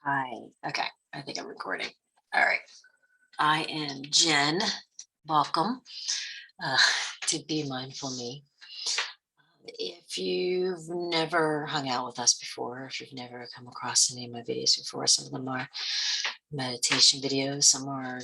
Hi. Okay. I think I'm recording. All right. I am Jen. Welcome uh, to Be Mindful Me. If you've never hung out with us before, if you've never come across any of my videos before, some of them are meditation videos, some are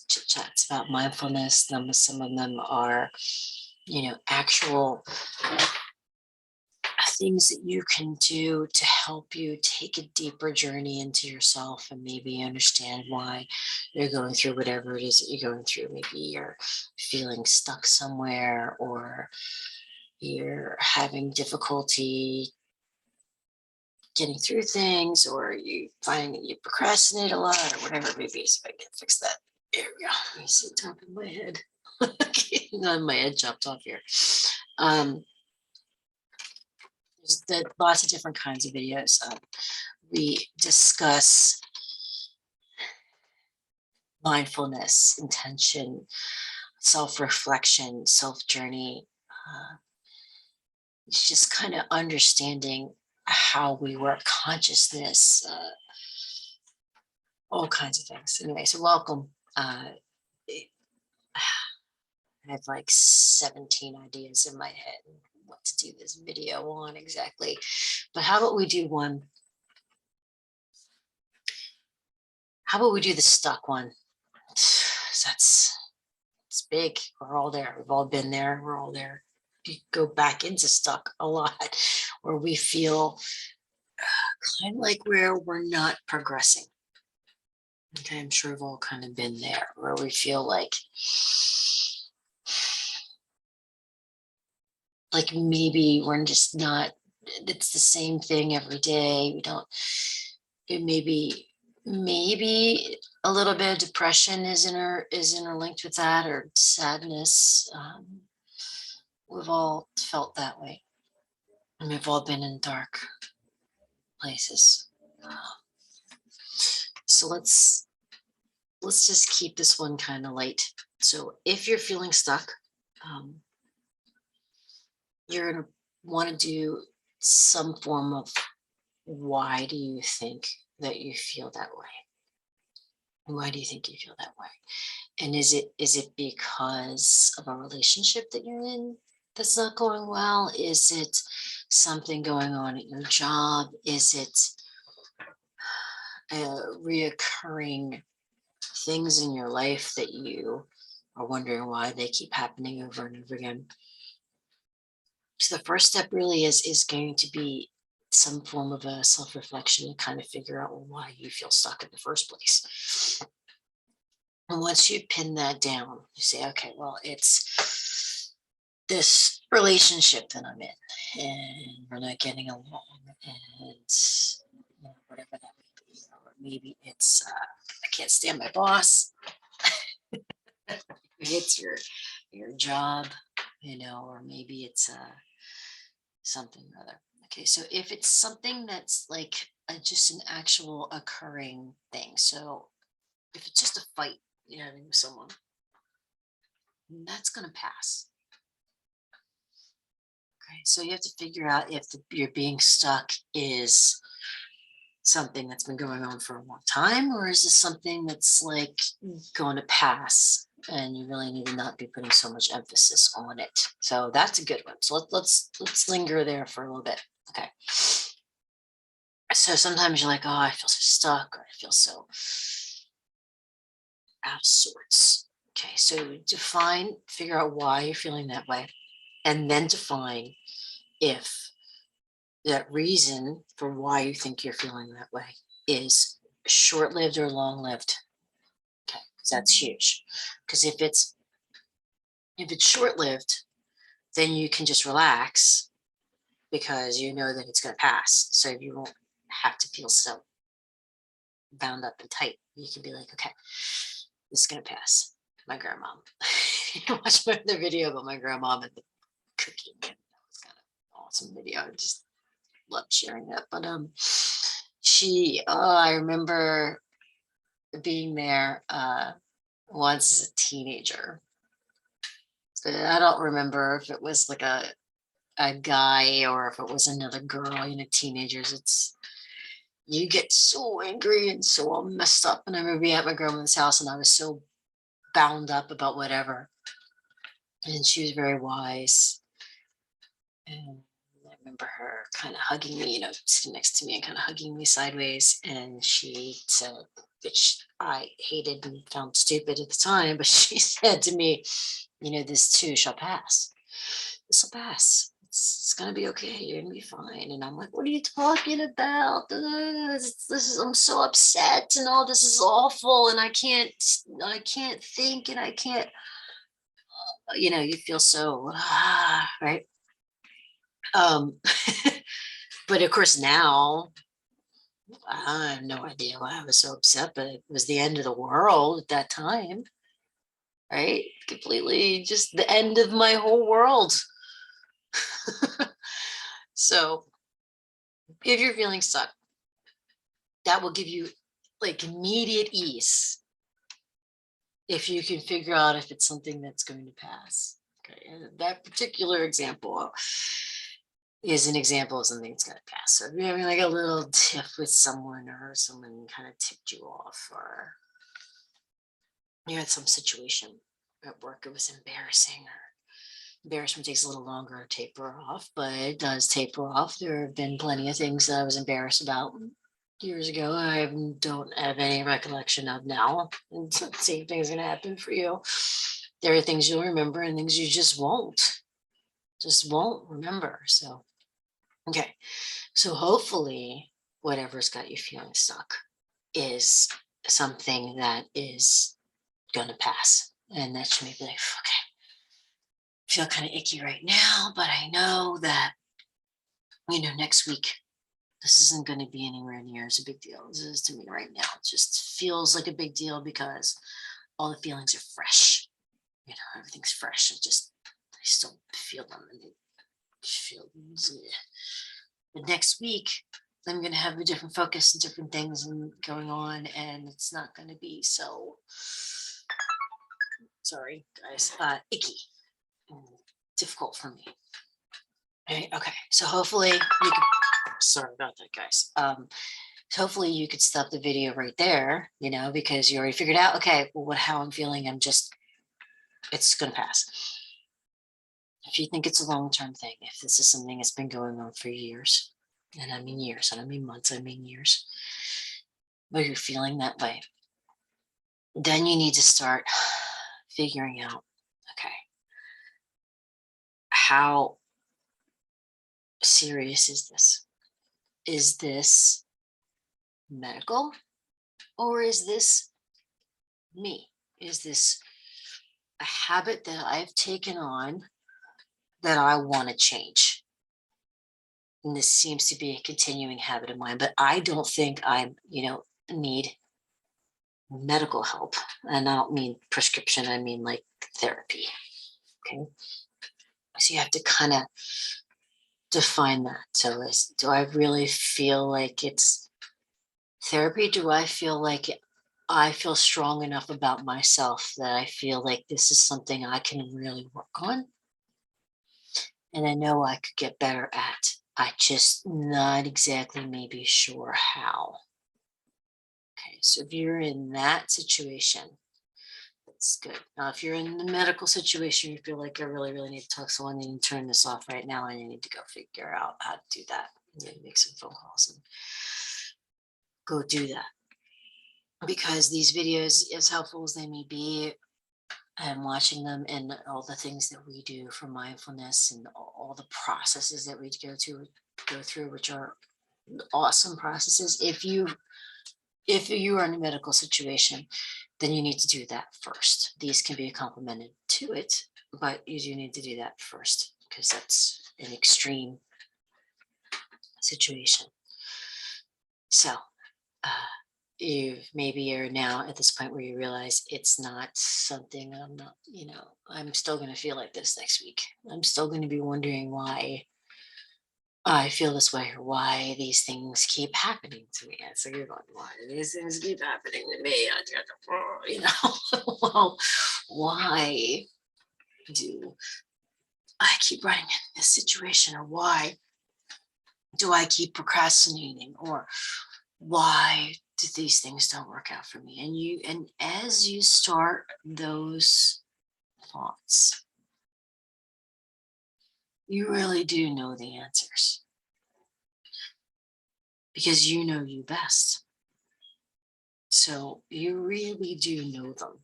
chit chats about mindfulness, some of them are, actual things that you can do to help you take a deeper journey into yourself and maybe understand why you're going through whatever it is that you're going through. Maybe you're feeling stuck somewhere, or you're having difficulty getting through things, or you find that you procrastinate a lot, or whatever it may be. So I can fix that. There we go. Let me see the top of my head. My head chopped off here. Um, there's lots of different kinds of videos. We discuss mindfulness, intention, self-reflection, self-journey. It's just kind of understanding how we work consciousness, all kinds of things. Anyway, so welcome. I have like 17 ideas in my head what to do this video on exactly. But how about we do one? How about we do the stuck one? It's big. We're all there. We've all been there. We're all there. You go back into stuck a lot, where we feel kind of like where we're not progressing. Okay, I'm sure we've all kind of been there, where we feel like maybe we're just not, it's the same thing every day. We don't, it maybe a little bit of depression is interlinked with that, or sadness. We've all felt that way, and we've all been in dark places. So let's just keep this one kind of light. So if you're feeling stuck, you're going to want to do some form of, why do you think that you feel that way? Why do you think you feel that way? And is it because of a relationship that you're in that's not going well? Is it something going on at your job? Is it reoccurring things in your life that you are wondering why they keep happening over and over again? So the first step really is going to be some form of a self-reflection to kind of figure out why you feel stuck in the first place. And once you pin that down, you say, okay, well, it's this relationship that I'm in, and we're not getting along, and whatever that may be. Or maybe it's I can't stand my boss. It's your job, or maybe it's something or other. Okay, so if it's something that's like just an actual occurring thing, so if it's just a fight you're having with someone, that's going to pass. Okay, so you have to figure out if you're being stuck is something that's been going on for a long time, or is this something that's like going to pass, and you really need to not be putting so much emphasis on it. So that's a good one. So let's linger there for a little bit. Okay. So sometimes you're like, oh, I feel so stuck, or I feel so out of sorts. Okay, so figure out why you're feeling that way, and then define if that reason for why you think you're feeling that way is short-lived or long-lived. Okay, because that's huge. Because if it's short-lived, then you can just relax, because you know that it's going to pass. So you won't have to feel so bound up and tight. You can be like, okay, this is going to pass. My grandma. You watch the video about my grandma and the cooking. That was kind of awesome video. I just love sharing that. But I remember being there once as a teenager. I don't remember if it was like a guy or if it was another girl. Teenagers, you get so angry and so all messed up. And I remember being at my grandmother's house and I was so bound up about whatever. And she was very wise. And I remember her kind of hugging me, sitting next to me and kind of hugging me sideways. And she said, which I hated and found stupid at the time, but she said to me, this too shall pass. This will pass. It's gonna be okay. You're gonna be fine. And I'm like, what are you talking about? I'm so upset, and all this is awful, and I can't think, and I can't. You feel so right. Um, but of course now I have no idea why I was so upset, but it was the end of the world at that time, right? Completely just the end of my whole world. So if you're feeling stuck, that will give you like immediate ease if you can figure out if it's something that's going to pass. Okay, and that particular example is an example of something that's going to pass. So if you're having like a little tiff with someone, or someone kind of tipped you off, or you had some situation at work, it was embarrassing, or embarrassment takes a little longer to taper off, but it does taper off. There have been plenty of things that I was embarrassed about years ago. I don't have any recollection of now. And the same thing is going to happen for you. There are things you'll remember and things you just won't remember. So, okay. So hopefully whatever's got you feeling stuck is something that is going to pass. And that should be like, okay, feel kind of icky right now, but I know that, next week, this isn't going to be anywhere near as a big deal as it is to me right now. It just feels like a big deal because all the feelings are fresh. Everything's fresh. I still feel them, and they feel. But next week, I'm going to have a different focus and different things going on, and it's not going to be so, sorry guys, icky and difficult for me. Right, okay, so hopefully you can, sorry about that, guys. So hopefully you could stop the video right there, because you already figured out, okay, well, how I'm feeling, it's going to pass. If you think it's a long-term thing, if this is something that's been going on for years, and I mean years, I don't mean months, I mean years, but you're feeling that way, then you need to start figuring out, okay, how serious is this? Is this medical, or is this me? Is this a habit that I've taken on that I want to change? And this seems to be a continuing habit of mine, but I don't think I, need medical help. And I don't mean prescription, I mean like therapy. Okay. So you have to kind of define that. So do I really feel like it's therapy? Do I feel like I feel strong enough about myself that I feel like this is something I can really work on? And I know I could get better at. I just not exactly maybe sure how. Okay, so if you're in that situation, that's good. Now, if you're in the medical situation, you feel like I really, really need to talk to someone, you need to turn this off right now, and you need to go figure out how to do that. You need to make some phone calls and go do that. Because these videos, as helpful as they may be, and watching them and all the things that we do for mindfulness and all the processes that we go through, which are awesome processes. If you are in a medical situation, then you need to do that first. These can be complemented to it, but you do need to do that first because that's an extreme situation. So you maybe are now at this point where you realize it's not something I'm still going to feel like this next week. I'm still going to be wondering why I feel this way, or why these things keep happening to me. And so you're going, why do these things keep happening to me? Well, why do I keep running into this situation? Or why do I keep procrastinating? Or why do these things don't work out for me? And as you start those thoughts, you really do know the answers because you know you best. So you really do know them.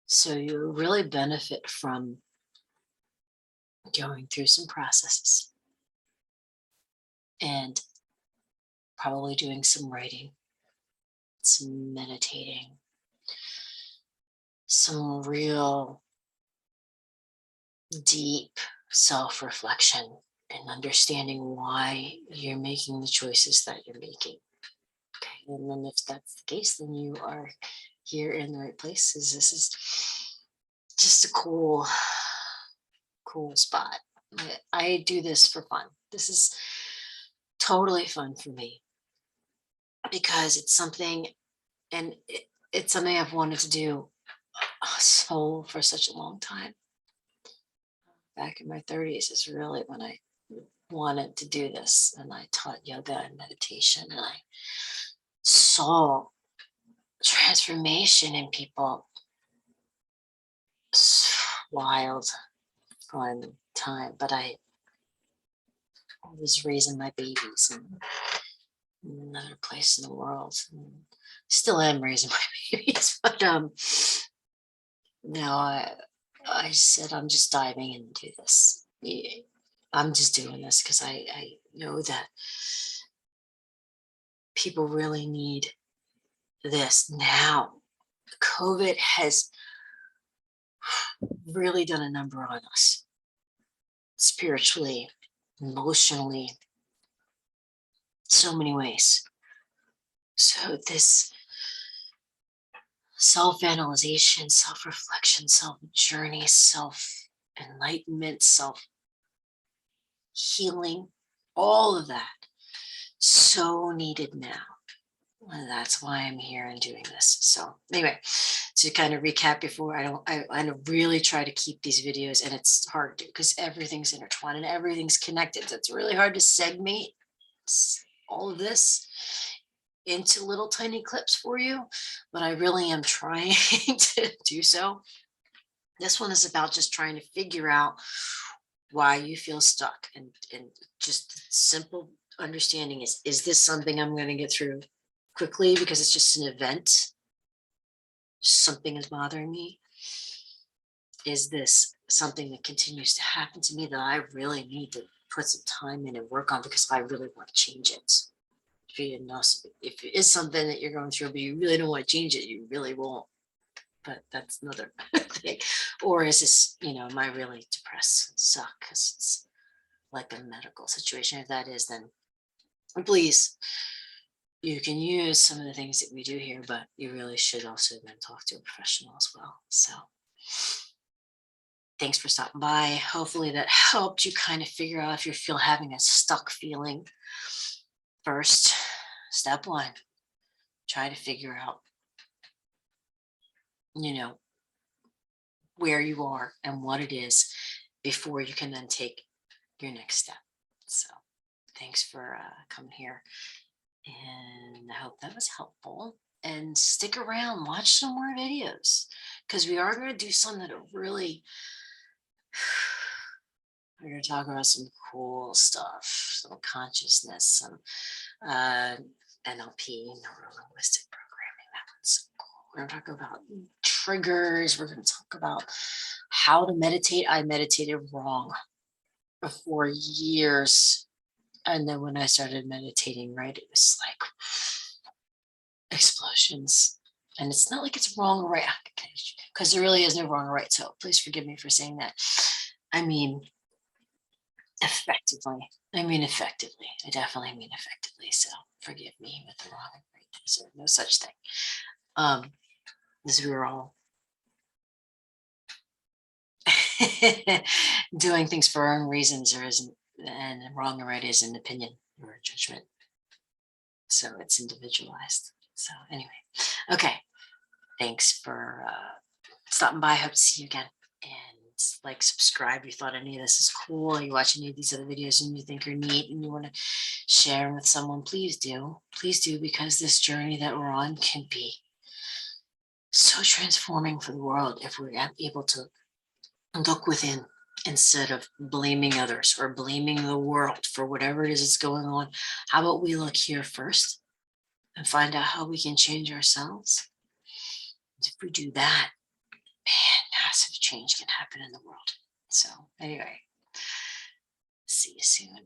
So you really benefit from going through some processes and probably doing some writing, some meditating, some real deep self reflection and understanding why you're making the choices that you're making. Okay. And then if that's the case, then you are here in the right places. This is just a cool spot. I do this for fun. This is totally fun for me because it's something, and it's something I've wanted to do for such a long time. Back in my 30s is really when I wanted to do this, and I taught yoga and meditation, and I saw transformation in people. Wild, fun time, but I was raising my babies in another place in the world, and still am raising my babies, but now I said I'm just diving into this. I'm just doing this because I know that people really need this now. COVID has really done a number on us spiritually, emotionally, so many ways. So this self-analyzation, self-reflection, self-journey, self-enlightenment, self-healing, all of that, so needed now. And that's why I'm here and doing this. So anyway, to kind of recap before I really try to keep these videos, and it's hard to because everything's intertwined and everything's connected. So it's really hard to segment all of this into little tiny clips for you, but I really am trying to do so. This one is about just trying to figure out why you feel stuck, and just simple understanding is this something I'm going to get through quickly because it's just an event? Something is bothering me? Is this something that continues to happen to me that I really need to put some time in and work on because I really want to change it? If it is something that you're going through, but you really don't want to change it, you really won't. But that's another thing. Or is this, am I really depressed and suck because it's like a medical situation? If that is, then please, you can use some of the things that we do here, but you really should also then talk to a professional as well. So thanks for stopping by. Hopefully that helped you kind of figure out if you're having a stuck feeling. First, step one, try to figure out, where you are and what it is before you can then take your next step. So thanks for coming here, and I hope that was helpful. And stick around, watch some more videos, because we are going to do some that are really, we're going to talk about some cool stuff, some consciousness, some NLP, Neuro Linguistic programming. That one's cool. We're going to talk about triggers. We're going to talk about how to meditate. I meditated wrong for years. And then when I started meditating, right, it was like explosions. And it's not like it's wrong or right, because there really is no wrong or right. So please forgive me for saying that. I mean, effectively. Effectively. I definitely mean effectively. So forgive me with the wrong and right. There's no such thing. As we were all doing things for our own reasons, and wrong or right is an opinion or a judgment. So it's individualized. So anyway, okay. Thanks for stopping by. Hope to see you again. And like, subscribe, you thought any of this is cool, you watch any of these other videos and you think are neat and you want to share 'em with someone, please do. Please do, because this journey that we're on can be so transforming for the world if we're able to look within instead of blaming others or blaming the world for whatever it is that's going on. How about we look here first and find out how we can change ourselves? If we do that, man, massive change can happen in the world. So, anyway, see you soon.